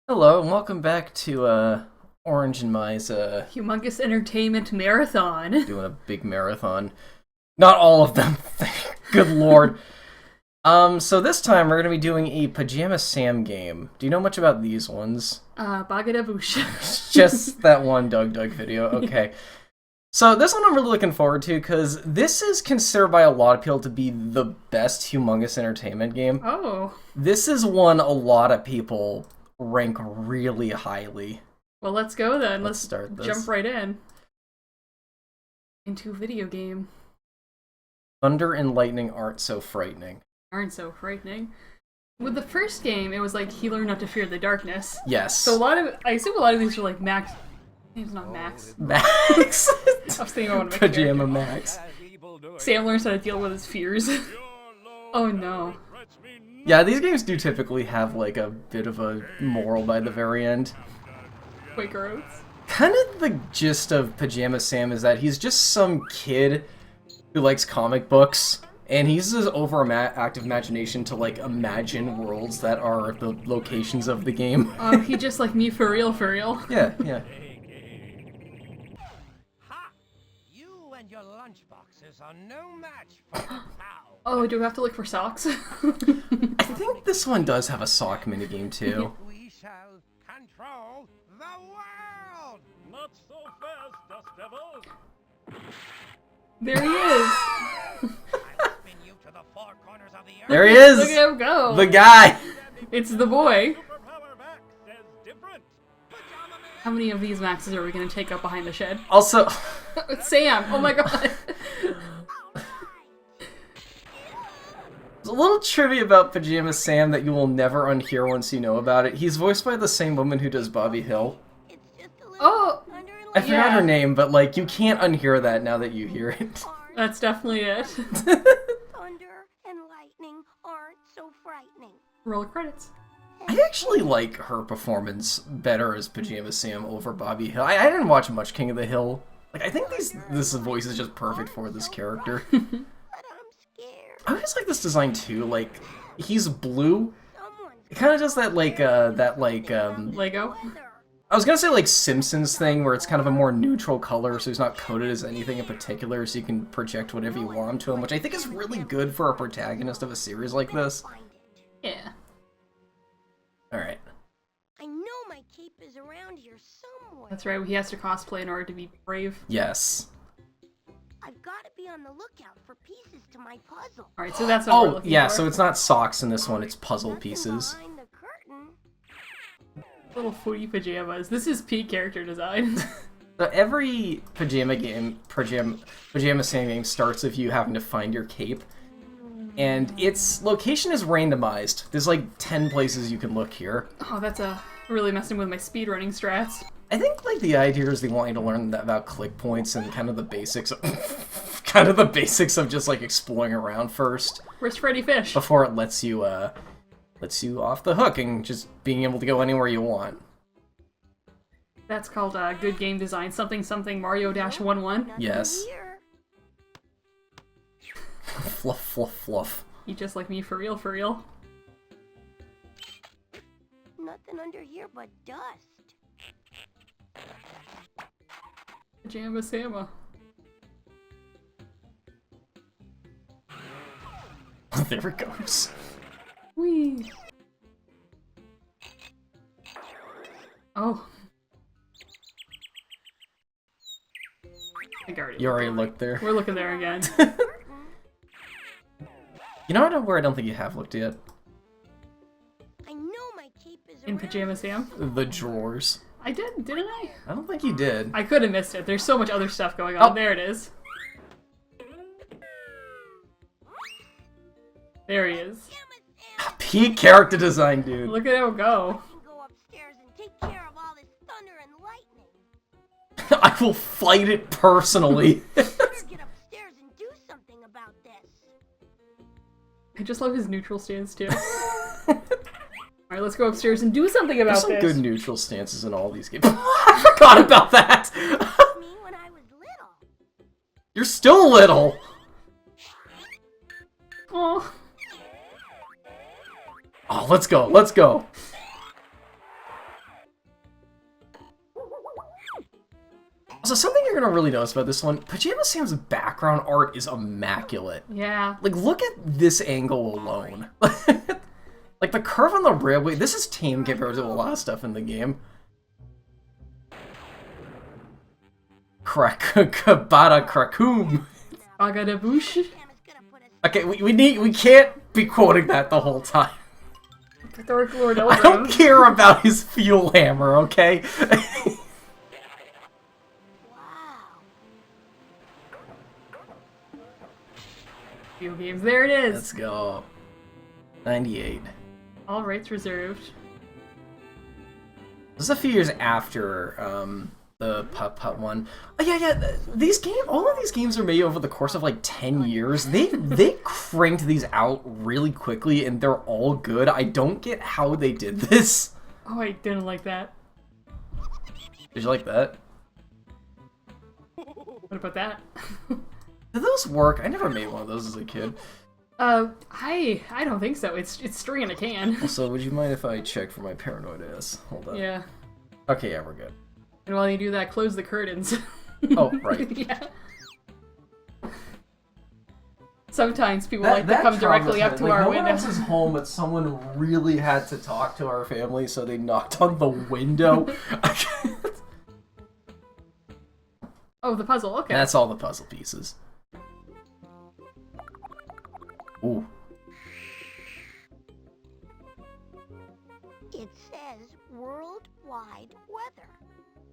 Hello, and welcome back to Orange and Mai's Humongous Entertainment Marathon. doing a big marathon. Not all of them, good lord. So this time we're gonna be doing a Pajama Sam game. Do you know much about these ones? Bagadaboosh. Just that one Doug video, okay. So this one I'm really looking forward to, because this is considered by a lot of people to be the best Humongous Entertainment game. Oh. This is one a lot of people rank really highly. Well, let's go then. Let's start this. Jump right in. Into video game. Thunder and lightning aren't so frightening. Aren't so frightening. With the first game, it was like he learned not to fear the darkness. Yes. So I assume a lot of these are like Max. Name's not Max. Max. I was thinking I want to make Pajama Max. Sam learns how to deal with his fears. Oh no. Yeah, these games do typically have like a bit of a moral by the very end. Quaker Oats. Kind of the gist of Pajama Sam is that he's just some kid who likes comic books, and he uses his overactive imagination to like imagine worlds that are the locations of the game. Oh, he just like me for real, for real. Yeah, yeah. Ha! You and your lunchboxes are no match for the cow. Oh, do we have to look for socks? I think this one does have a sock minigame too. We shall control the world. Not so fast, Dust Devil! There he is. I'll spin you to the four corners of the earth. There he is! Look at him go. The guy! It's the boy. Superpower Max says different! Pajama Man. How many of these maxes are we going to take up behind the shed? Also, It's Sam. Oh my god. there's a little trivia about Pajama Sam that you will never unhear once you know about it. He's voiced by the same woman who does Bobby Hill. It's just a little Oh, thunder and I forgot Yeah. her name, but like you can't unhear that now that you hear it. that's definitely it. thunder and lightning aren't so frightening. Roll credits. I actually like her performance better as Pajama Sam over Bobby Hill. I didn't watch much King of the Hill. Like I think this voice is just perfect for this character. But I'm scared. I always like this design too. Like he's blue. Someone's It kind of does that Lego. I was gonna say like Simpsons thing where it's kind of a more neutral color, so he's not coded as anything in particular, so you can project whatever you want to him, which I think is really good for a protagonist of a series like this. find it. Yeah. Alright. I know my cape is around here somewhere. That's right. He has to cosplay in order to be brave. Yes. I've got to be on the lookout for pieces to my puzzle. All right, so that's what we're Oh, looking yeah, for. so it's not socks in this one, it's puzzle Nothing pieces. behind the curtain. Little footy pajamas. This is peak character design. So every Pajama Sam game starts with you having to find your cape. And its location is randomized. There's like 10 places you can look here. Oh, that's really messing with my speedrunning strats. I think like the idea is they want you to learn that about click points and kind of the basics kind of the basics of just like exploring around first Where's Freddy Fish? before it lets you off the hook and just being able to go anywhere you want. That's called good game design. Something something Mario-11. Nothing Yes. here. Fluff fluff fluff. You just like me for real, for real. Nothing under here but dust. Pajama Sama. There it goes. Whee. Oh. I think I already You looked already there. looked there. We're looking there again. You know where I don't think you have looked yet? I know my cape is In around Pajama Sam. The drawers. I did, didn't I? I don't think you did. I could have missed it. There's so much other stuff going on. Oh. There it is. There he is. Peak character design, dude. Look at him go. I can go upstairs and take care of all this thunder and lightning. I will fight it personally. Better get upstairs and do something about this. I just love his neutral stance too. Alright, let's go upstairs and do something about There's some this. good neutral stances in all these games. I forgot about that. Me when I was little. You're still little. Oh, Oh, let's go. Let's go. Also, something you're gonna really notice about this one, Pajama Sam's background art is immaculate. Yeah. Like, look at this angle alone. Like, the curve on the railway, this is tame compared to a lot of stuff in the game. Kabada Krakum. Agadabush. Okay, we can't be quoting that the whole time. Dark Lord I don't care about his fuel hammer, okay? Video games. There it is. Let's go. 98. All rights reserved. This is a few years after the Putt one. Oh, yeah. All of these games are made over the course of like 10 years. They cranked these out really quickly, and they're all good. I don't get how they did this. Oh, I didn't like that. Did you like that? What about that? Did those work? I never made one of those as a kid. I don't think so. It's string in a can. Also, would you mind if I check for my paranoid ass? Hold on. Yeah. Okay, yeah, we're good. And while you do that, close the curtains. Oh, right. Yeah. Sometimes people like to come directly up to our window. No one else is home, but someone really had to talk to our family, so they knocked on the window. Oh, the puzzle. Okay. That's all the puzzle pieces. Ooh. It says worldwide weather.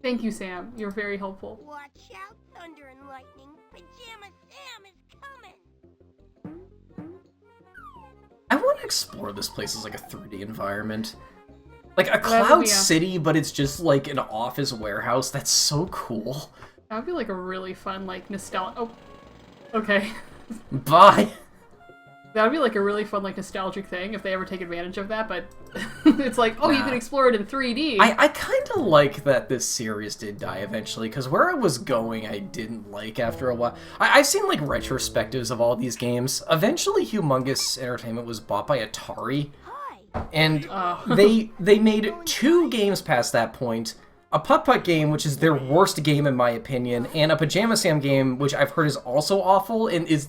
Thank you, Sam. You're very helpful. Watch out, thunder and lightning. Pajama Sam is coming. I want to explore this place as like a 3D environment. Like a That would cloud be city, but it's just like an office warehouse. That's so cool. That would be like a really fun, like, nostalgic. Oh, okay. Bye. That would be like a really fun, like, nostalgic thing if they ever take advantage of that, but it's like, oh, you can explore it in 3D. I kind of like that this series did die eventually, because where I was going I didn't like after a while. I've seen, like, retrospectives of all these games. Eventually, Humongous Entertainment was bought by Atari, and they made 2 games past that point. A Putt-Putt game, which is their worst game in my opinion, and a Pajama Sam game, which I've heard is also awful, and is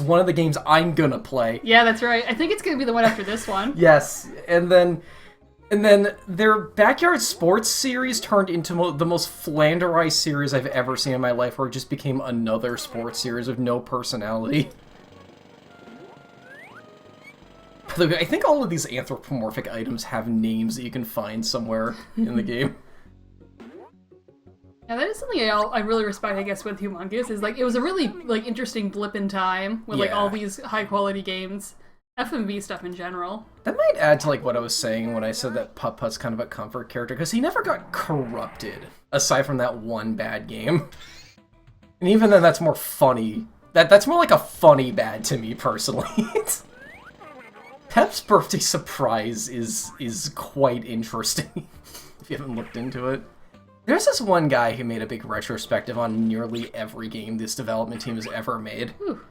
one of the games I'm gonna play. Yeah, that's right. I think it's gonna be the one after this one. Yes, and then their Backyard Sports series turned into the most flanderized series I've ever seen in my life, where it just became another sports series with no personality. By the way, I think all of these anthropomorphic items have names that you can find somewhere in the game. Yeah, that is something I really respect, I guess, with Humongous, is, like, it was a really, like, interesting blip in time with, like, all these high-quality games. FMV stuff in general. That might add to, like, what I was saying when I said that Putt-Putt's kind of a comfort character, because he never got corrupted, aside from that one bad game. And even then, that's more funny. That's more like a funny bad to me, personally. Pep's birthday surprise is quite interesting, if you haven't looked into it. There's this one guy who made a big retrospective on nearly every game this development team has ever made. Whew.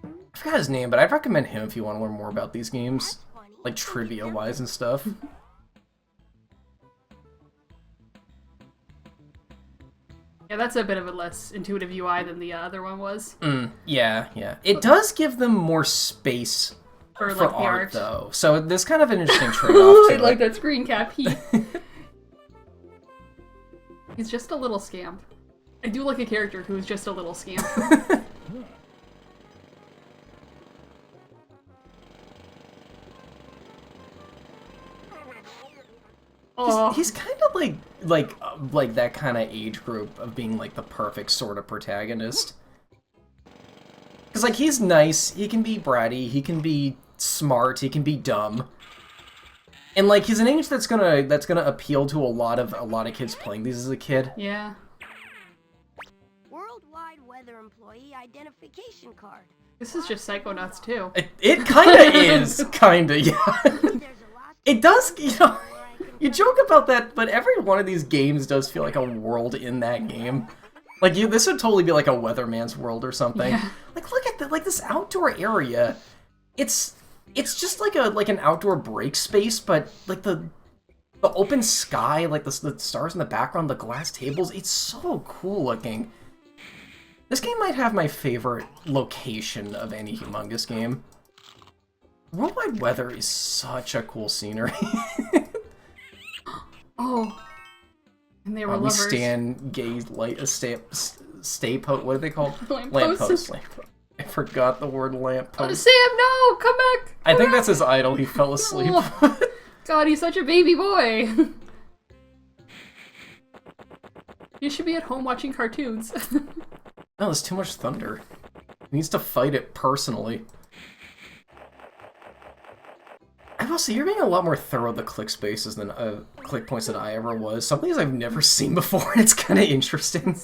I forgot his name, but I'd recommend him if you want to learn more about these games. Like, trivia-wise and stuff. Yeah, that's a bit of a less intuitive UI than the other one was. Yeah. It does give them more space For, for like, the art, art. though. So there's kind of an interesting trade-off to I like it. that screen cap. He's just a little scamp. I do like a character who is just a little scamp. Oh, He's kind of like that kind of age group of being like the perfect sort of protagonist. Because like he's nice, he can be bratty, he can be smart, he can be dumb, and like he's an age that's gonna appeal to a lot of kids playing these as a kid. yeah. Worldwide weather employee identification card. This is just Psychonauts too. It kind of is, kinda, yeah. There's a lost It does, you know. where I can You joke about that, but every one of these games does feel like a world in that game. Like this would totally be like a Weatherman's World or something. Yeah. Like look at that, like this outdoor area. It's just like an outdoor break space, but like The open sky, like the stars in the background, the glass tables, it's so cool looking. This game might have my favorite location of any Humongous game. Worldwide Weather is such a cool scenery. Oh. And they were We lovers. stand, gaze, light, stay post. What are they called? Lamppost. Lamppost. I forgot the word Oh, lamppost. Sam, no! Come back! I think that's his idol. He fell asleep. Oh, God, he's such a baby boy. You should be at home watching cartoons. No, there's too much thunder. He needs to fight it personally. I will say, you're being a lot more thorough with the click spaces than click points than I ever was. Some of these I've never seen before. It's kind of interesting.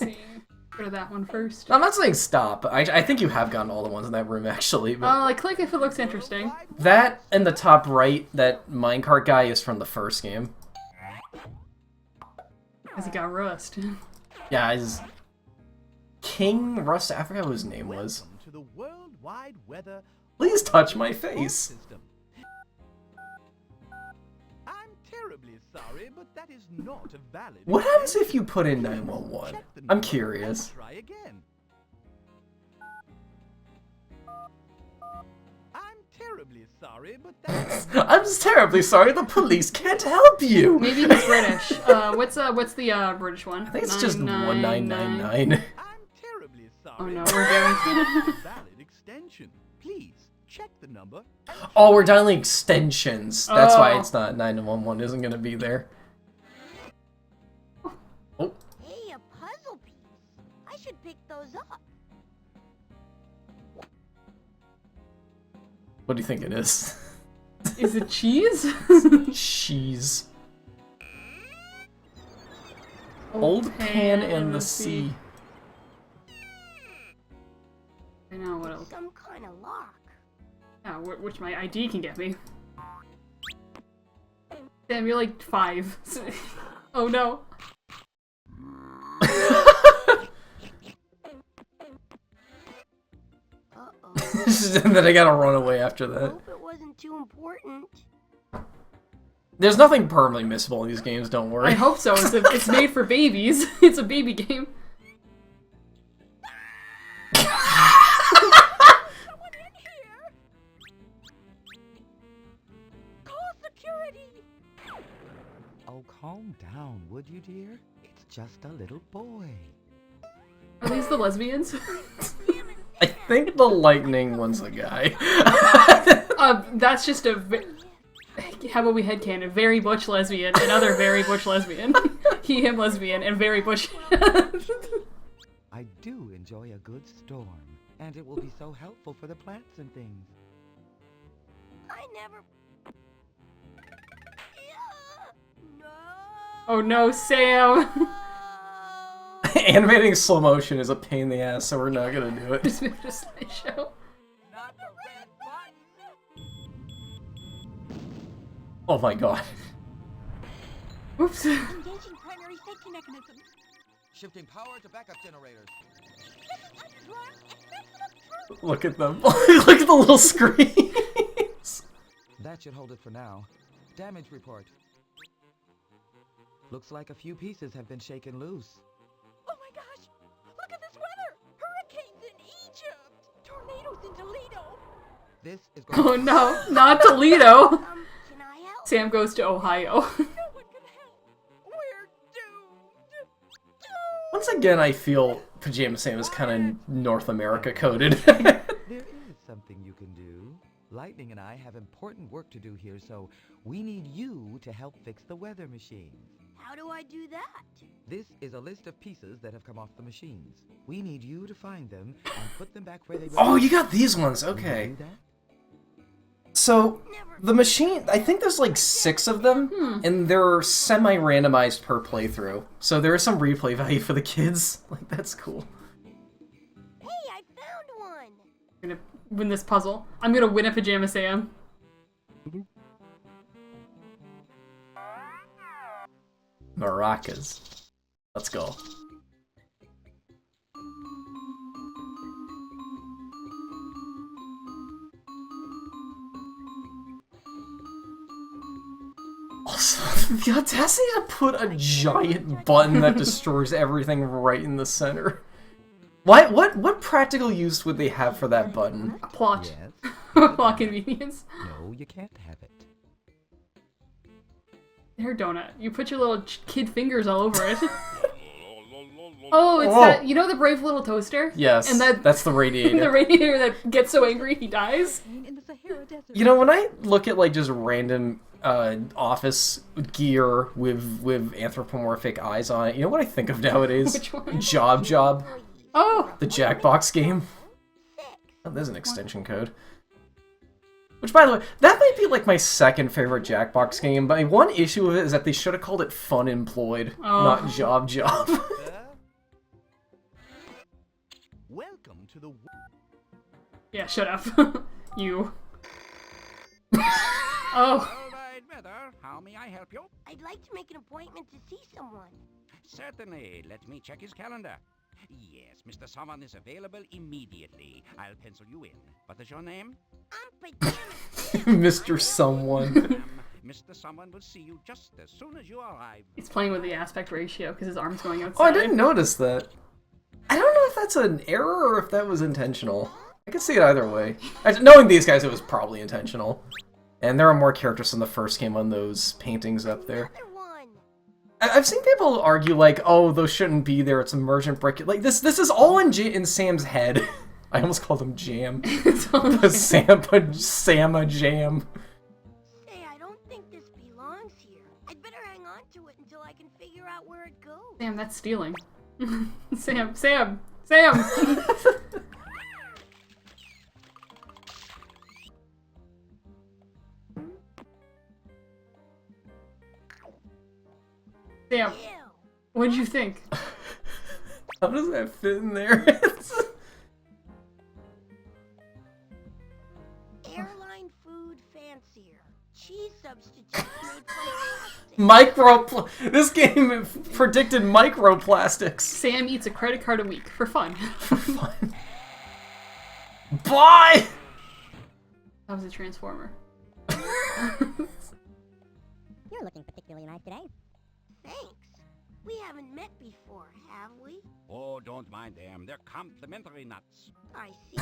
Go to that one first. I'm not saying stop. I think you have gotten all the ones in that room, actually. But Like, click if it looks interesting. that in the top right, that minecart guy is from the first game. Because he got rust. Yeah, he's King Rust. I forgot what his name was. Welcome to the Worldwide Weather Please touch my face. System. I'm terribly sorry, but that is not a valid. What happens if you put in 911? Check the I'm number curious. and try again. I'm terribly sorry, but that is I'm just terribly sorry. The police can't help you. Maybe he's British. What's the British one? I think it's just 999. 1999. I'm terribly sorry. Oh no, but we're that doing. is not a valid extension. Please check the number. and Oh, we're dialing extensions. That's why Oh. it's not 911 isn't gonna be there. Oh, Hey, a puzzle piece. I should pick those up. what do you think it is? Is it cheese? Cheese. Old pan in the sea. I know what else. Some kind of lock. Yeah, which my ID can get me. Damn, you're like 5. Oh no. Uh-oh. And then I gotta run away after that. Hope it wasn't too important. There's nothing permanently missable in these games, don't I worry. hope so. It's made for babies. It's a baby game. Someone in here! Call security! Oh, calm down, would you, dear? It's just a little boy. Are these the lesbians? I think the lightning one's a guy. That's just a. How about we headcanon? Very butch lesbian, another very butch lesbian. He, him lesbian, and very butch. I do enjoy a good storm, and it will be so helpful for the plants and things. I never. No. Oh no, Sam! Animating slow motion is a pain in the ass, so we're not gonna do it. Just a slideshow. Not the red button. Oh my god. Oops. Engaging primary safety mechanism. Shifting power to backup generators. Look at them. Look at the little screens. That should hold it for now. Damage report. Looks like a few pieces have been shaken loose. Oh my gosh! Look at this weather! Hurricanes in Egypt! Tornadoes in Toledo! This is going Oh no, not Toledo! Can I help? Sam goes to Ohio. No one can help! We're doomed! Once again, I feel Pajama Sam is kind of North America coded. There is something you can do. Lightning and I have important work to do here, so we need you to help fix the weather machines. How do I do that? This is a list of pieces that have come off the machines. We need you to find them and put them back where they belong. Oh, you got these ones. Can you Okay. do that? So, the machine, I think there's like 6 of them, and they're semi-randomized per playthrough. So there is some replay value for the kids. Like, that's cool. Hey, I found one! I'm gonna win this puzzle. I'm gonna win a Pajama Sam. Maracas. Let's go. Also, The audacity to put a giant button that destroys everything right in the center. What practical use would they have for that button? Plot. Yes. Plot convenience. No, you can't have it. There, Donut. You put your little kid fingers all over it. Oh, it's that, you know the brave little toaster? Yes, And that's the radiator. the radiator that gets so angry he dies? In the Sahara Desert. You know, when I look at like just random office gear with anthropomorphic eyes on it, you know what I think of nowadays? Which one? Job. Oh! The Jackbox game. Oh, there's an extension code. Which, by the way, that might be like my second favorite Jackbox game, but one issue with it is that they should have called it Fun Employed, not Job. Welcome to the... Yeah, shut up. You. Oh. All right, weather. How may I help you? I'd like to make an appointment to see someone. Certainly. Let me check his calendar. Yes, Mr. Someone is available immediately. I'll pencil you in. What is your name? I'm Pajama. Mr. Someone. Mr. Someone will see you just as soon as you arrive. He's playing with the aspect ratio because his arm's going outside. Oh, I didn't notice that. I don't know if that's an error or if that was intentional. I could see it either way. Knowing these guys, it was probably intentional. And there are more characters from the first game on those paintings up there. Another one. I've seen people argue like, oh, those shouldn't be there. It's emergent brick. Like this is all in Sam's head. I almost called him Jam. The Sama Jam. Say, I don't think this belongs here. I'd better hang on to it until I can figure out where it goes. Sam, that's stealing. Sam! Sam, Ew. what'd you think? How does that fit in there? Airline food fancier. Cheese substitute made from plastic. This game predicted microplastics. Sam eats a credit card a week for fun. Fun. Bye! That was a transformer. You're looking particularly nice today. Thanks. We haven't met before, have we? Oh, don't mind them. They're complimentary nuts. I see.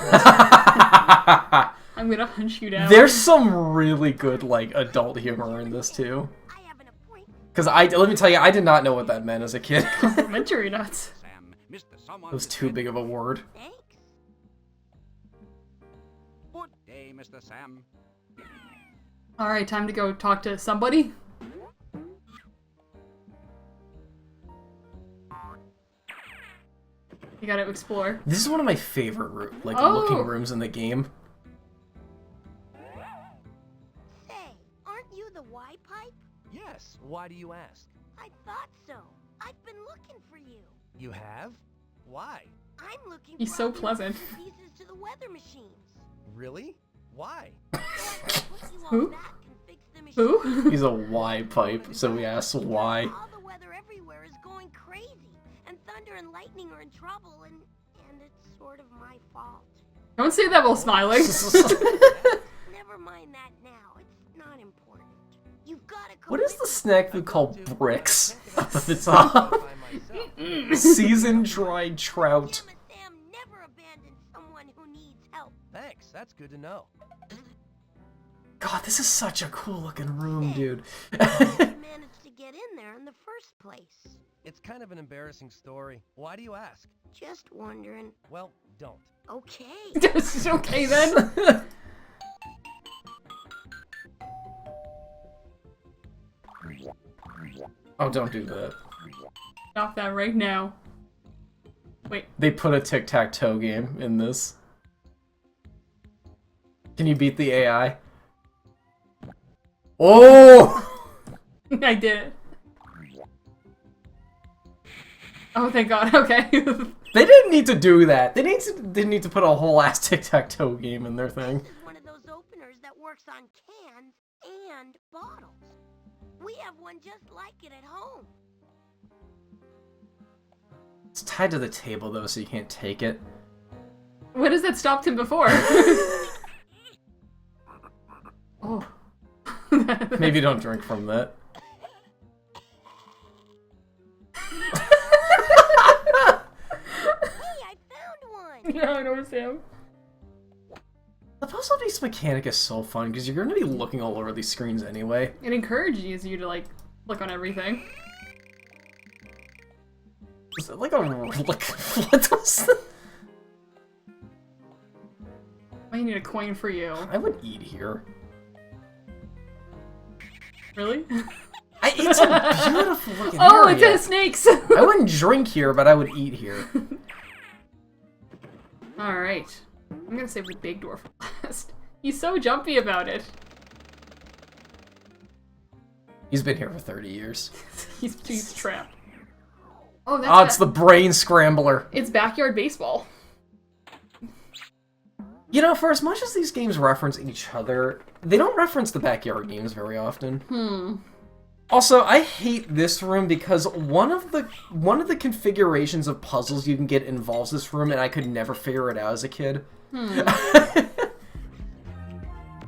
I'm gonna hunt you down. There's some really good, like, adult humor in this, too. I have an appointment. Because let me tell you, I did not know what that meant as a kid. Complimentary nuts. Sam, Mr. Someone It was is too ready. big of a word. Thanks. Good day, Mr. Sam. Alright, time to go talk to somebody. You gotta explore. This is one of my favorite, Oh. looking rooms in the game. Say, aren't you the Y pipe? Yes, why do you ask? I thought so. I've been looking for you. You have? Why? I'm looking He's for so all the pleasant. pieces to the weather machines. Really? Why? So I can put you Who? on back and fix the machine. Who? He's a Y pipe, so we asked why. All the weather everywhere is going crazy, and thunder and lightning are in trouble, and it's sort of my fault. Don't say that while smiling. Never mind that now. It's not important. You've got to. What is the snack food called bricks up at the top? By myself. Seasoned dried trout. Sam never abandons someone who needs help. Thanks, that's good to know. God, this is such a cool looking room, dude. You managed to get in there in the first place. It's kind of an embarrassing story. Why do you ask? Just wondering. Well, don't. Okay. It's okay then. Oh, don't do that. Stop that right now. Wait. They put a tic-tac-toe game in this. Can you beat the AI? Oh! I did it. Oh, thank God. Okay. They didn't need to do that. They didn't need to put a whole ass tic-tac-toe game in their thing. This is one of those openers that works on cans and bottles. We have one just like it at home. It's tied to the table though, so you can't take it. What has that stopped him before? Oh. Maybe don't drink from that. Poor Sam. The puzzle-based mechanic is so fun because you're going to be looking all over these screens anyway. It encourages you to, like, look on everything. Is it like a... Like, what was that? I need a coin for you. I would eat here. Really? It's a beautiful looking Oh, area. it has snakes! I wouldn't drink here, but I would eat here. Alright. I'm gonna save the big door for last. He's so jumpy about it. He's been here for 30 years. He's trapped. Oh, that's Oh, it's the brain scrambler. It's backyard baseball. You know, for as much as these games reference each other, they don't reference the backyard games very often. Also, I hate this room because one of the configurations of puzzles you can get involves this room, and I could never figure it out as a kid. I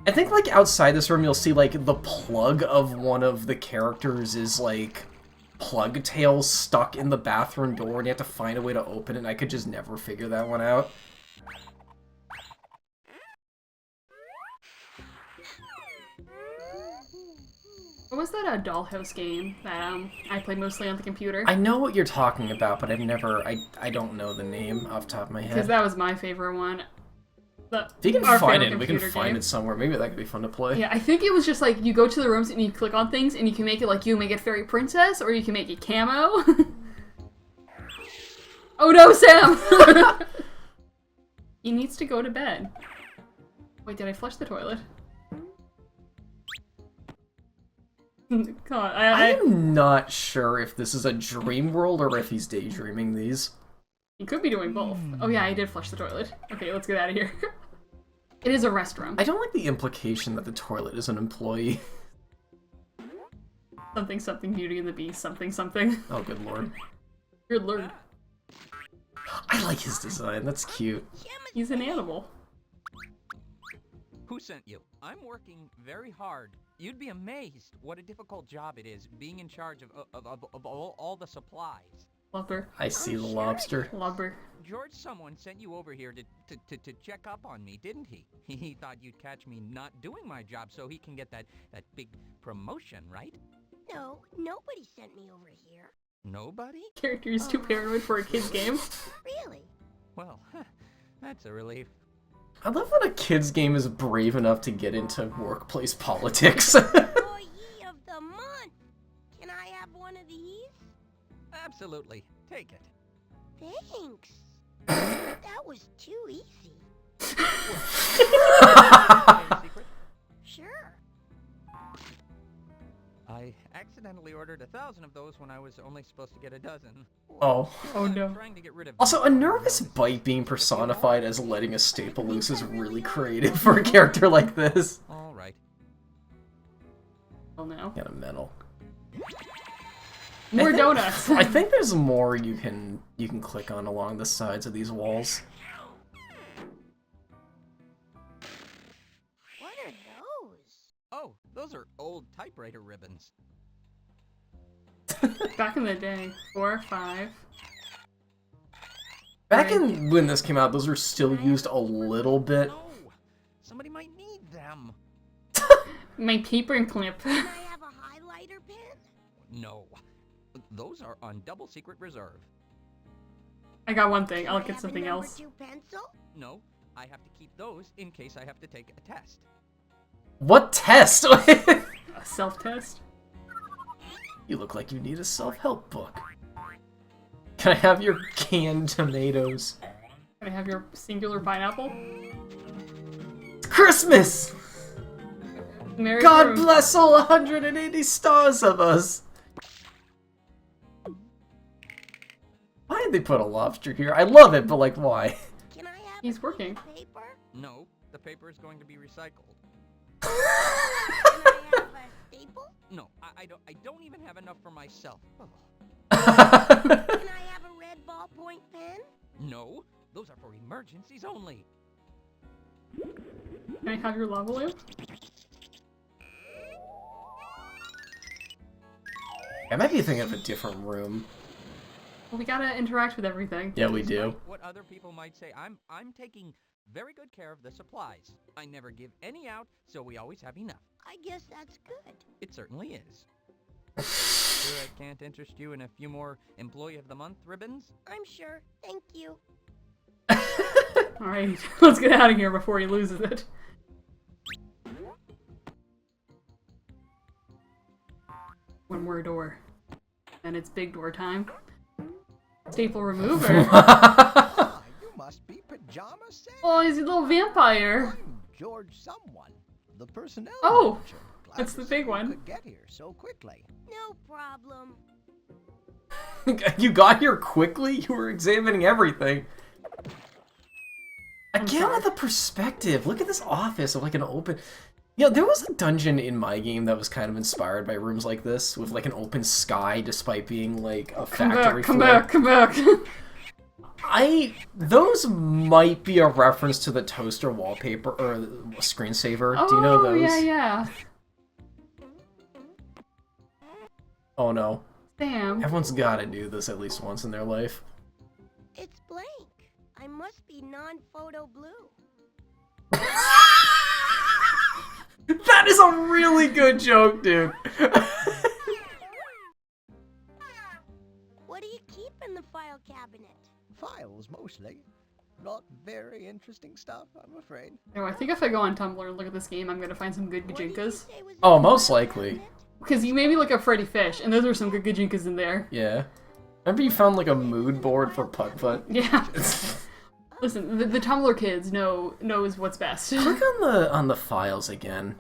think, like, outside this room, you'll see, like, the plug of one of the characters is, like, plug tails stuck in the bathroom door, and you have to find a way to open it, and I could just never figure that one out. What was that Dollhouse game that I played mostly on the computer? I know what you're talking about, but I've never... I don't know the name off the top of my head. Because that was my favorite one. If you can Our find favorite it, we can computer find game. it somewhere. Maybe that could be fun to play. Yeah, I think it was just like, you go to the rooms and you click on things, and you can make it like you make it Fairy Princess, or you can make it Camo. Oh no, Sam! He needs to go to bed. Wait, did I flush the toilet? God, I'm not sure if this is a dream world or if he's daydreaming these. He could be doing both. Oh yeah, I did flush the toilet. Okay, let's get out of here. It is a restroom. I don't like the implication that the toilet is an employee. Something something Beauty and the Beast, something something. Oh, good lord. Good lord. I like his design, that's cute. He's an animal. Who sent you? I'm working very hard. You'd be amazed what a difficult job it is being in charge of all the supplies. Lubber. I see the lobster. Lubber. George, someone sent you over here to check up on me, didn't he? He thought you'd catch me not doing my job so he can get that big promotion, right? No, nobody sent me over here. Nobody? Character is too paranoid for a kid's game. Really? Well, that's a relief. I love when a kid's game is brave enough to get into workplace politics. Employee of the month. Can I have one of these? Absolutely. Take it. Thanks. That was too easy. Secret? Sure. I accidentally ordered 1,000 of those when I was only supposed to get a dozen. Oh. Oh I'm no. trying to get rid of Also, a nervous bite being personified as letting a staple loose is really creative for a character like this. All right. Oh no. Kind of mental. More I think- donuts. I think there's more you can click on along the sides of these walls. What are those? Oh, those are old typewriter ribbons. Back in the day. 4, 5. Back in when this came out, those were still used a little bit. No! Somebody might need them. My paper clip. Can I have a highlighter pen? No. Those are on double secret reserve. I got one thing. I'll Can I get have something a number else. 2 pencil? No, I have to keep those in case I have to take a test. What test? A self-test. You look like you need a self-help book. Can I have your canned tomatoes? Can I have your singular pineapple? It's Christmas! Merry God Christmas. bless all 180 stars of us! Why did they put a lobster here? I love it, but like, why? Can I have He's a piece working. of paper? No, the paper is going to be recycled. Can I have a staple? No, I don't even have enough for myself. Oh. Can I have a red ballpoint pen? No, those are for emergencies only. Can I have your lava lamp? I might be thinking of a different room. Well, we gotta interact with everything. Yeah, we do. Despite what other people might say, I'm taking very good care of the supplies. I never give any out, so we always have enough. I guess that's good. It certainly is. Sure I can't interest you in a few more Employee of the Month ribbons? I'm sure. Thank you. Alright, let's get out of here before he loses it. One more door. And it's big door time. Staple remover. Ah, you must be Pajama Sam. Oh, he's a little vampire. I'm George Someone, the personnel Oh, manager. Glad that's to the see big you one. could get here so quickly. No problem. You got here quickly? You were examining everything. Again with the perspective. Look at this office of like an open... Yeah, there was a dungeon in my game that was kind of inspired by rooms like this, with like an open sky despite being like a factory Come floor. back, come back. Those might be a reference to the toaster wallpaper or screensaver. Oh, Do you know those? yeah. Oh no. Damn. Everyone's gotta do this at least once in their life. It's blank. I must be non-photo blue. That is a really good joke, dude. What do you keep in the file cabinet? Files, mostly. Not very interesting stuff, I'm afraid. No, I think if I go on Tumblr and look at this game, I'm gonna find some good What did you gajinkas. say was in Oh, the most file likely. cabinet? Because you made me look up Freddy Fish, and those are some good gajinkas in there. Yeah. Remember you found like a mood board for putt-putt? Yeah. Listen, the Tumblr kids knows what's best. Click on the files again.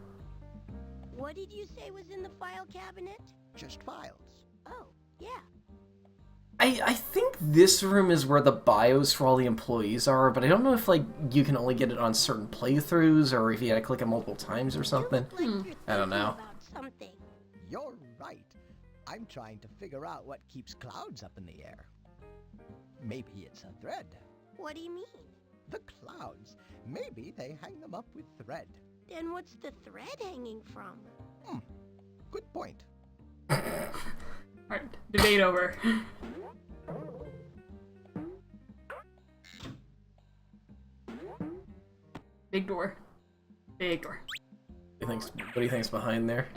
What did you say was in the file cabinet? Just files. Oh, yeah. I think this room is where the bios for all the employees are, but I don't know if like you can only get it on certain playthroughs or if you gotta click it multiple times or something. You look like you're I don't thinking know. about something. You're right. I'm trying to figure out what keeps clouds up in the air. Maybe it's a thread. What do you mean? The clouds. Maybe they hang them up with thread. Then what's the thread hanging from? Good point. Alright, debate over. Big door. Big door. What do you think's behind there?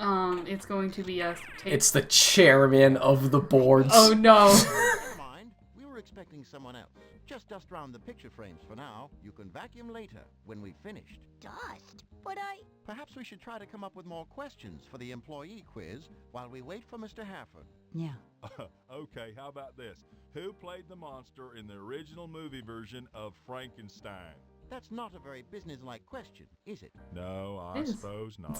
It's going to be a tape. It's the chairman of the boards. Oh no. Never mind. We were expecting someone else. Just dust around the picture frames for now. You can vacuum later, when we've finished. Dust. But I... Perhaps we should try to come up with more questions for the employee quiz while we wait for Mr. Hafford. Yeah. Okay, how about this? Who played the monster in the original movie version of Frankenstein? That's not a very businesslike question, is it? No, I It is. suppose not.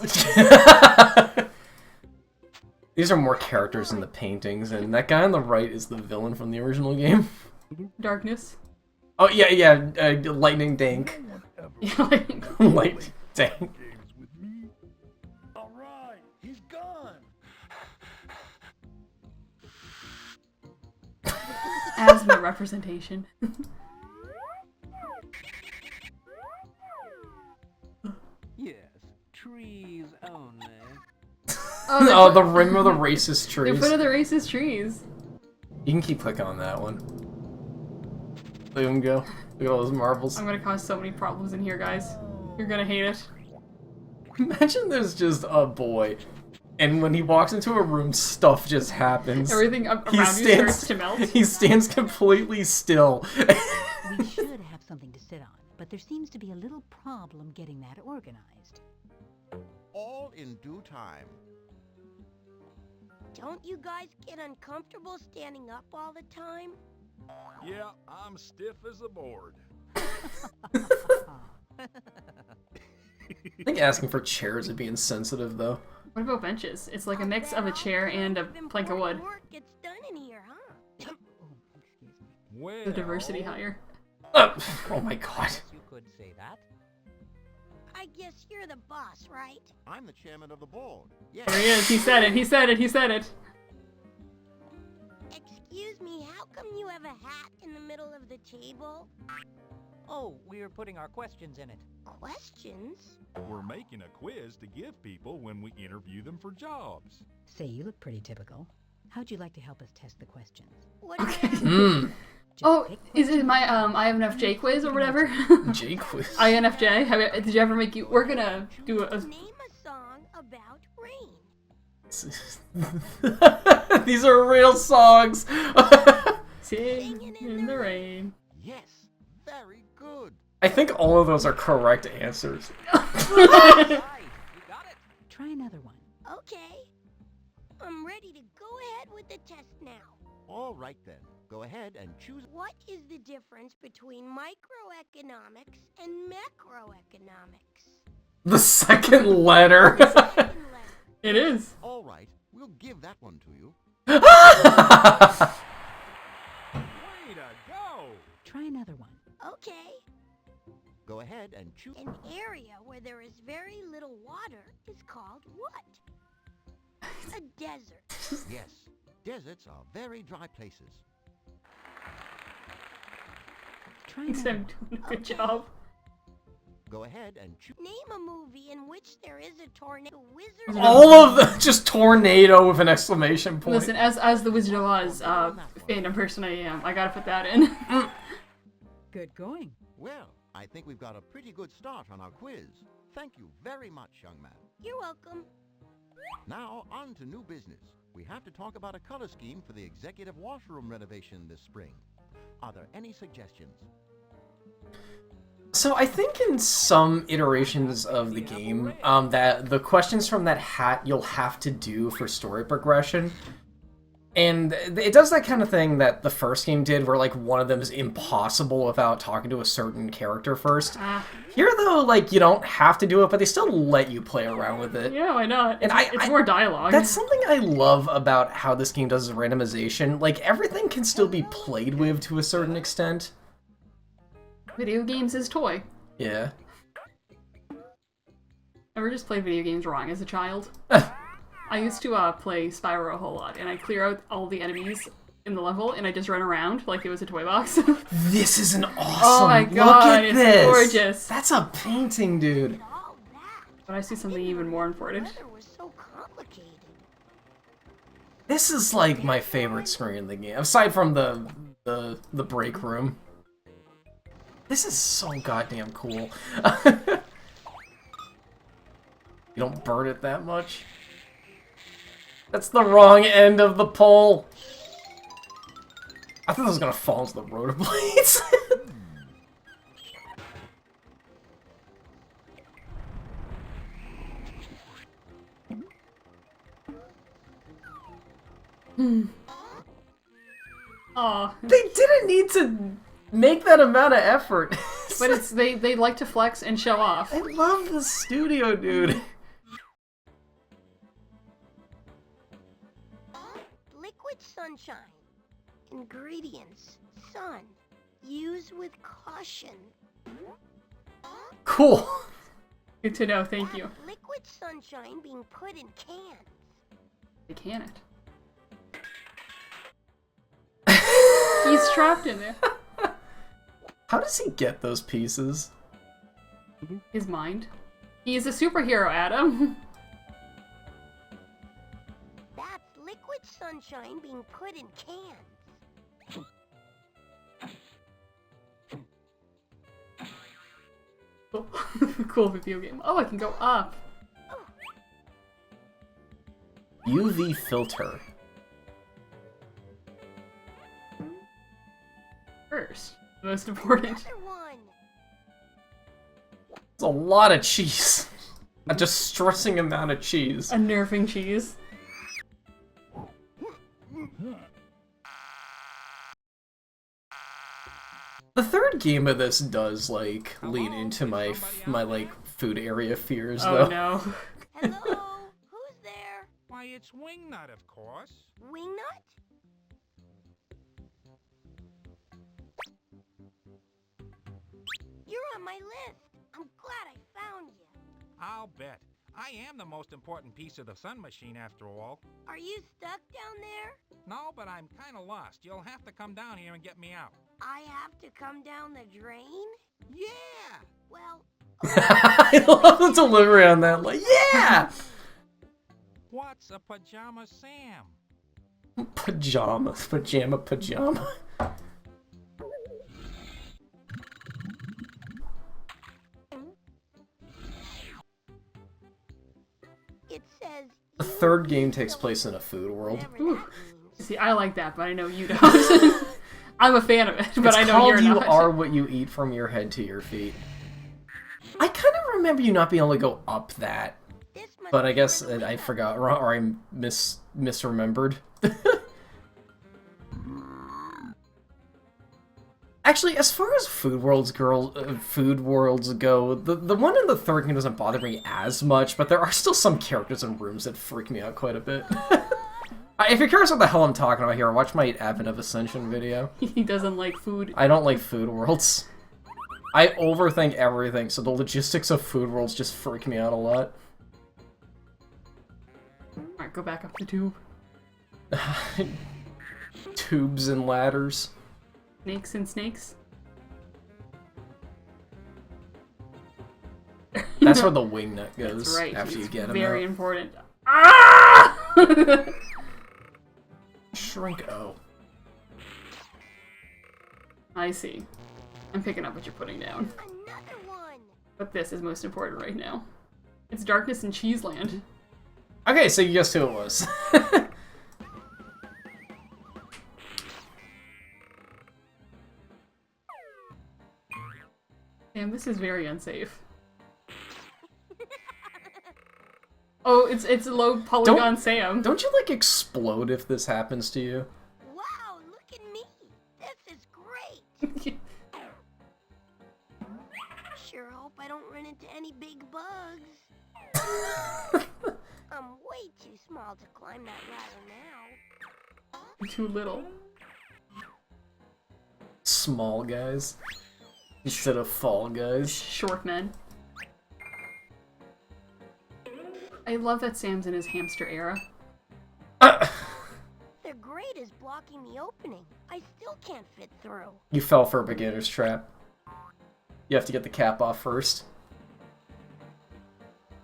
These are more characters in the paintings, and that guy on the right is the villain from the original game. Darkness. Oh yeah, Lightning Dank. Yeah, like, Light Dank. Games with me? All right, he's gone. asthma representation. Yes, trees only. Oh, the rim of the racist They trees. put in the racist trees. You can keep clicking on that one. Look at him go. Look at all those marbles. I'm gonna cause so many problems in here, guys. You're gonna hate it. Imagine there's just a boy, and when he walks into a room, stuff just happens. Everything around you starts to melt. He stands completely still. We should have something to sit on, but there seems to be a little problem getting that organized. All in due time. Don't you guys get uncomfortable standing up all the time? Yeah, I'm stiff as a board. I think asking for chairs would be insensitive, though. What about benches? It's like a mix of a chair and a plank of wood. Work gets done in here, huh? Well, The diversity hire. Oh my god. You could say that. I guess you're the boss, right? I'm the chairman of the board. Yes. There he is. He said it. He said it. He said it. Excuse me, how come you have a hat in the middle of the table? Oh, we're putting our questions in it. Questions? we're making a quiz to give people when we interview them for jobs. Say, you look pretty typical. How'd you like to help us test the questions? Oh, is it my INFJ quiz or whatever? J quiz. INFJ. Did you ever make you? We're gonna do a. Name a song about rain. These are real songs. Sing in the rain. Yes, very good. I think all of those are correct answers. Right, you got it. Try another one. Okay. I'm ready to go ahead with the test now. All right then. Go ahead and choose. What is the difference between microeconomics and macroeconomics? The second letter. Second letter. It is. All right, we'll give that one to you. Way to go! Try another one. Okay. Go ahead and choose. An area where there is very little water is called what? A desert. Yes, deserts are very dry places. Try Thanks, another I'm one. doing a good Okay. job. Go ahead and choose. Name a movie in which there is a tornado. Wizard. All of them, just tornado with an exclamation point. Listen, as the Wizard of Oz fandom person I am, I gotta put that in. Good going. Well, I think we've got a pretty good start on our quiz. Thank you very much, young man. You're welcome. Now, on to new business. We have to talk about a color scheme for the executive washroom renovation this spring. Are there any suggestions? So I think in some iterations of the game, that the questions from that hat you'll have to do for story progression. And it does that kind of thing that the first game did, where like one of them is impossible without talking to a certain character first. Here though, like you don't have to do it, but they still let you play around with it. Yeah, why not? And It's more dialogue. That's something I love about how this game does randomization. Like everything can still be played with to a certain extent. Video games is toy. Yeah. Ever just played video games wrong as a child? I used to play Spyro a whole lot, and I clear out all the enemies in the level, and I just run around like it was a toy box. This is an awesome. Oh my god, Look at it's this. gorgeous. That's a painting, dude. All that. But I see something even more important. Weather was so complicated. This is like my favorite screen in the game, aside from the break room. This is so goddamn cool. You don't burn it that much. That's the wrong end of the pole. I thought it was gonna fall into the rotor blades. Aw. They didn't need to make that amount of effort. But it's they like to flex and show off. I love the studio, dude. Liquid sunshine. Ingredients. Sun. Use with caution. Cool. Good to know, thank you. Liquid sunshine being put in cans. They can it. He's trapped in there. How does he get those pieces? His mind. He is a superhero, Adam. That's liquid sunshine being put in cans. Cool video game. Oh, I can go up. UV filter. First. Most important. Another one. It's a lot of cheese. A distressing amount of cheese. A nerfing cheese. The third game of this does like lean into my like food area fears Oh though. no. Hello? Who's there? Why, it's Wingnut, of course. Wingnut? You're on my list. I'm glad I found you. I'll bet. I am the most important piece of the sun machine, after all. Are you stuck down there? No, but I'm kind of lost. You'll have to come down here and get me out. I have to come down the drain? Yeah! Well, I love the delivery on that. Like, yeah. What's a Pajama Sam? Pajamas. Pajama. It says The third game takes place in a food world. Ooh. See, I like that, but I know you don't. I'm a fan of it, but It's I know called you're You not. Are What You Eat from Your Head to Your Feet. I kind of remember you not being able to go up that, but I guess I forgot, or I misremembered. Actually, as far as food worlds go, the one in the third game doesn't bother me as much, but there are still some characters and rooms that freak me out quite a bit. If you're curious what the hell I'm talking about here, watch my Advent of Ascension video. He doesn't like food. I don't like food worlds. I overthink everything, so the logistics of food worlds just freak me out a lot. Alright, go back up the tube. Tubes and ladders. Snakes and snakes. That's where the wing nut goes. That's right. After you get him very out. important. Ah! Shrink O. I see. I'm picking up what you're putting down. another one. But this is most important right now. It's Darkness in Cheeseland. Okay, so you guessed who it was. Damn, this is very unsafe. Oh, it's low polygon Sam. Don't you, like, explode if this happens to you? Wow, look at me. This is great. Sure hope I don't run into any big bugs. I'm way too small to climb that ladder now. Too little. Small guys. Instead of fall guys. Short men. I love that Sam's in his hamster era. The grate is blocking the opening. I still can't fit through. You fell for a beginner's trap. You have to get the cap off first.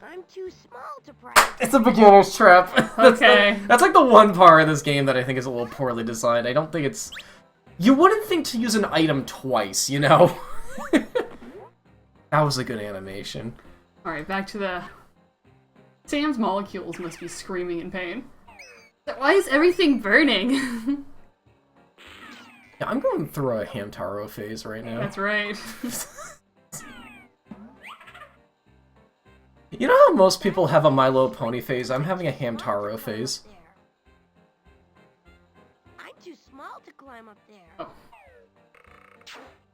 I'm too small to practice. It's a beginner's trap. Okay. That's like the one part of this game that I think is a little poorly designed. I don't think it's... You wouldn't think to use an item twice, you know? That was a good animation. Alright, back to the... Sam's molecules must be screaming in pain. Why is everything burning? Yeah, I'm going through a Hamtaro phase right now. That's right. You know how most people have a My Little Pony phase? I'm having a Hamtaro phase. I'm too small to climb up there. Oh.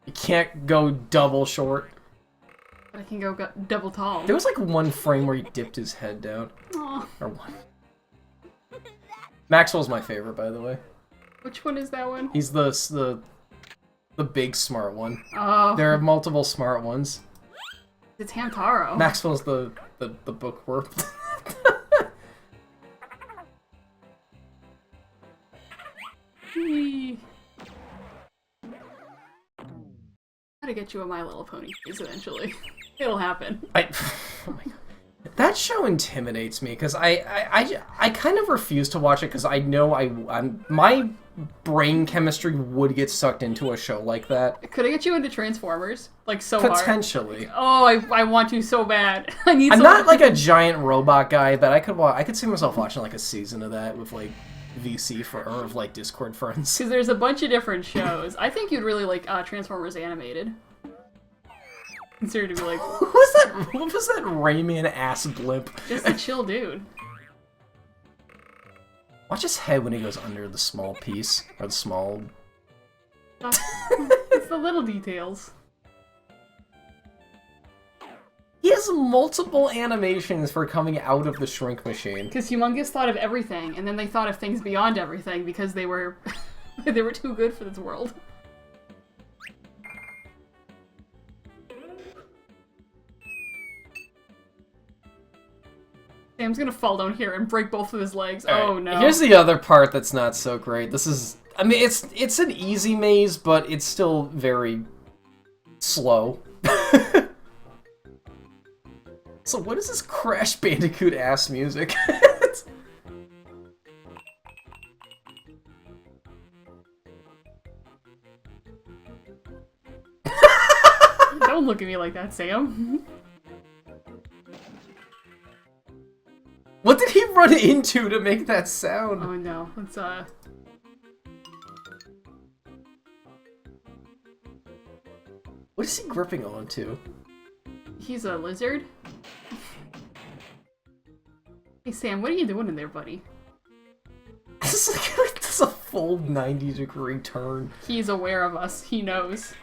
You can't go double short. But I can go double tall. There was like one frame where he dipped his head down. Aw. Or one. Maxwell's my favorite, by the way. Which one is that one? He's the big smart one. Oh. There are multiple smart ones. It's Hamtaro. Maxwell's the bookworm. Gotta get you a My Little Pony phase eventually. It'll happen. Oh my god. That show intimidates me because I kind of refuse to watch it because I know my brain chemistry would get sucked into a show like that. Could I get you into Transformers? Like, so hard? Potentially. Oh, I want to so bad. I need I'm some... not like a giant robot guy, but I could see myself watching like a season of that with like VC or like Discord friends. Because there's a bunch of different shows. I think you'd really like Transformers Animated. Consider to be like... What was that Rayman ass blimp? Just a chill dude. Watch his head when he goes under the small piece. Or the small... It's the little details. He has multiple animations for coming out of the shrink machine. Because Humongous thought of everything, and then they thought of things beyond everything because they were... they were too good for this world. Sam's gonna fall down here and break both of his legs. All Oh right, no. Here's the other part that's not so great. This is... I mean, it's an easy maze, but it's still very slow. So what is this Crash Bandicoot ass music? Don't look at me like that, Sam. What did he run into to make that sound? Oh no, let's What is he gripping onto? He's a lizard. Hey Sam, what are you doing in there, buddy? This is a full 90-degree turn. He's aware of us. He knows.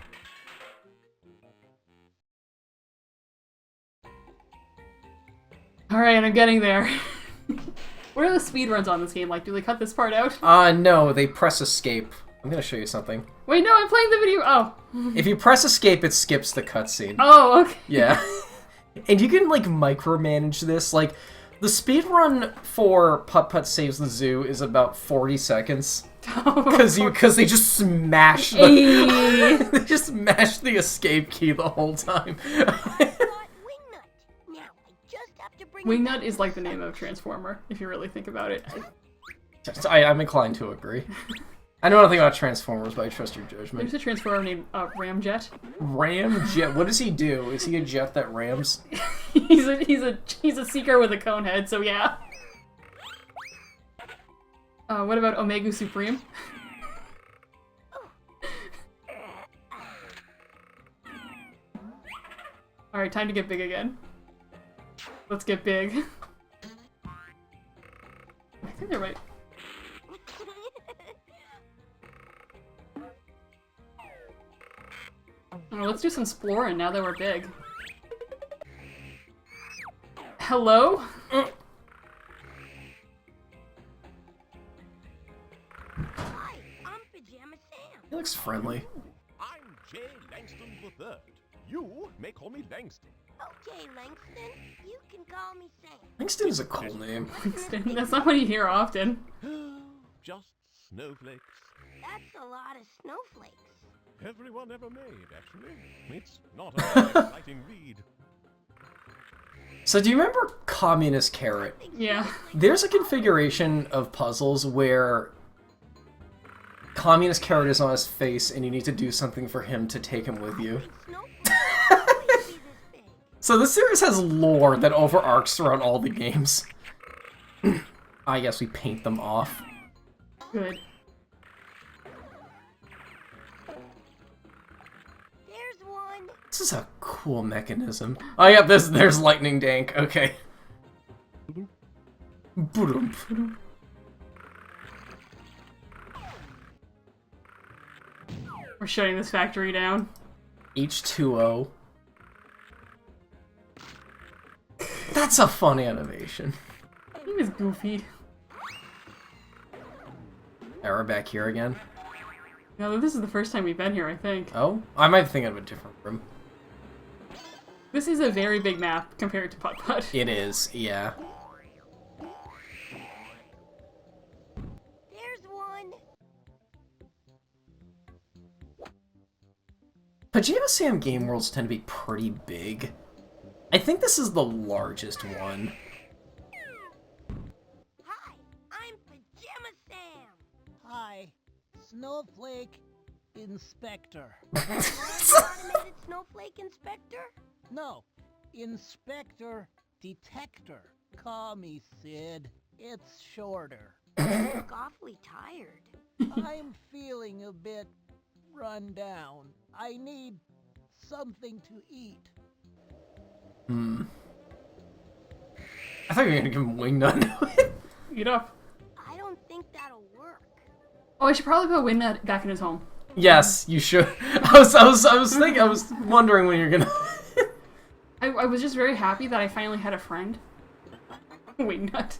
Alright, I'm getting there. What are the speedruns on this game like? Do they cut this part out? No, they press escape. I'm gonna show you something. Wait, no, I'm playing the video. Oh. If you press escape, it skips the cutscene. Oh, okay. Yeah. And you can, like, micromanage this. Like, the speedrun for Putt-Putt Saves the Zoo is about 40 seconds. Because they just smash the... they just smash the escape key the whole time. Wingnut is like the name of Transformer, if you really think about it. I'm inclined to agree. I know nothing about Transformers, but I trust your judgment. There's a Transformer named Ramjet. Ramjet? What does he do? Is he a jet that rams? he's a seeker with a cone head, so yeah. What about Omega Supreme? Alright, time to get big again. Let's get big. I think they're right. Oh, let's do some exploring now that we're big. Hello? Hi, I'm Pajama Sam. He looks friendly. I'm Jay Langston III. You may call me Langston. Okay, Langston, you can call me Sam. Langston is a cool name. Langston, that's not what you hear often. Just snowflakes. That's a lot of snowflakes. Everyone ever made, actually. It's not a very exciting read. So do you remember Communist Carrot? Yeah. There's a configuration of puzzles where Communist Carrot is on his face and you need to do something for him to take him with you. So this series has lore that overarches throughout all the games. I guess we paint them off. Good. There's one. This is a cool mechanism. Oh yeah, there's Lightning Dank. Okay. We're shutting this factory down. H2O. That's a fun animation. He was goofy. Yeah, we're back here again. No, this is the first time we've been here, I think. Oh? I might think of a different room. This is a very big map compared to Putt-Putt. It is, yeah. There's one. Pajama Sam game worlds tend to be pretty big. I think this is the largest one. Hi, I'm Pajama Sam. Hi, Snowflake Inspector. Automated snowflake inspector? No, Inspector Detector. Call me Sid. It's shorter. You look awfully tired. I'm feeling a bit run down. I need something to eat. I thought you were gonna give him Wingnut. Eat up. I don't think that'll work. Oh, I should probably put Wingnut back in his home. Yes, you should. I was wondering when you're gonna. I was just very happy that I finally had a friend. Wingnut.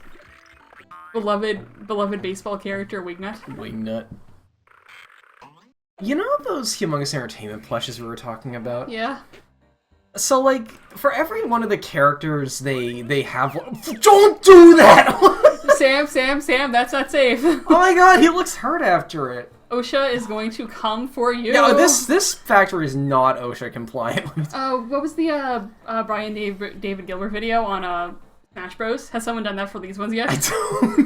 Beloved baseball character, Wingnut. Wingnut. You know those Humongous Entertainment plushes we were talking about? Yeah. So, like, for every one of the characters, they have... Don't do that! Sam, that's not safe. Oh my god, he looks hurt after it. OSHA is going to come for you. No, this factory is not OSHA compliant. What was the Brian David Gilbert video on Smash Bros? Has someone done that for these ones yet?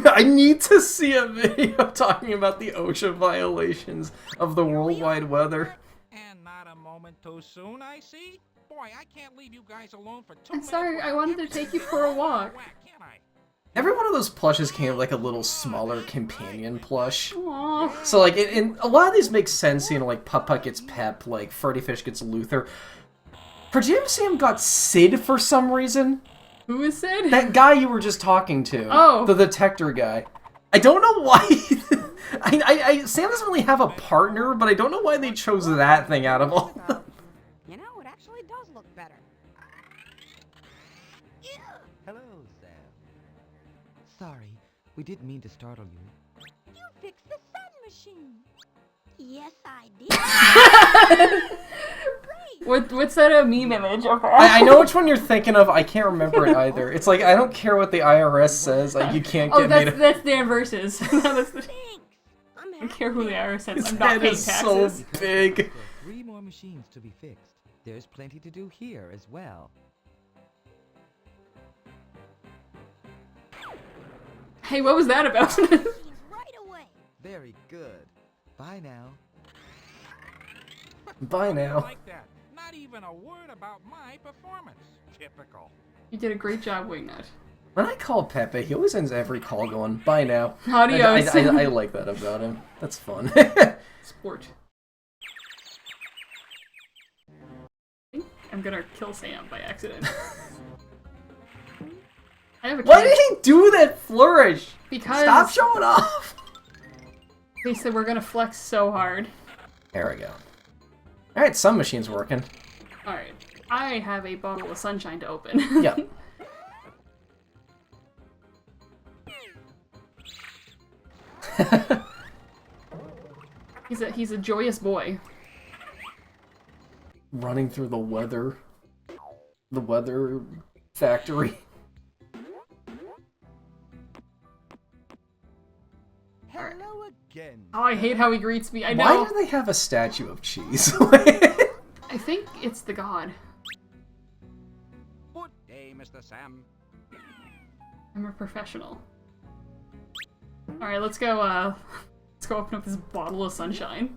I need to see a video talking about the OSHA violations of the worldwide weather. And not a moment too soon, I see. Boy, I can't leave you guys alone for 2 I'm minutes. sorry, I wanted to take you for a walk. Can't I? Every one of those plushes came with like a little smaller companion plush. Aww. So like, in a lot of these make sense. You know, like Putt-Putt gets Pep, like Freddy Fish gets Luther. Pajama Sam got Sid for some reason. Who is Sid? That guy you were just talking to. Oh. The detector guy. I don't know why. Sam doesn't really have a partner, but I don't know why they chose that thing out of all of them. You know, it actually does look better. Hello, Sam. Sorry, we didn't mean to startle you. You fixed the sun machine. Yes, I did. What's that a meme image of that? I know which one you're thinking of. I can't remember it either. It's like, I don't care what the IRS says. Like, you can't get me to... that's Dan Versus. I don't care who the IRS says. His I'm not head paying is taxes. so big. There are 3 more machines to be fixed. There's plenty to do here as well. Hey, what was that about? Right away. Very good. Bye now. Bye now. Like that. Not even a word about my performance. Typical. You did a great job, Wingnut. When I call Pepe, he always ends every call going, bye now. Adios. I like that about him. That's fun. Sport. I'm gonna kill Sam by accident. I have a Why did he do that flourish? Because... Stop showing off! They said we're gonna flex so hard. There we go. Alright, some machine's working. Alright. I have a bottle of sunshine to open. Yep. He's a joyous boy. Running through the weather factory. Hello again. Oh, I hate how he greets me. I know. Why do they have a statue of cheese? I think it's the god. Good day, Mr. Sam. I'm a professional. Alright, let's go open up this bottle of sunshine.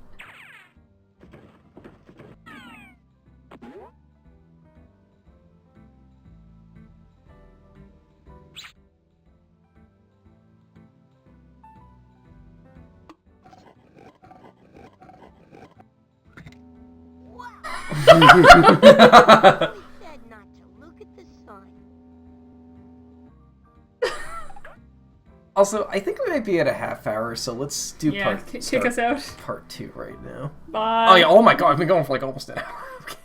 Said not to look at the sun. Also, I think we might be at a half hour, so let's do Yeah, kick us out. part 2 right now. Bye. Oh yeah, oh my god, I've been going for like almost an hour. Okay.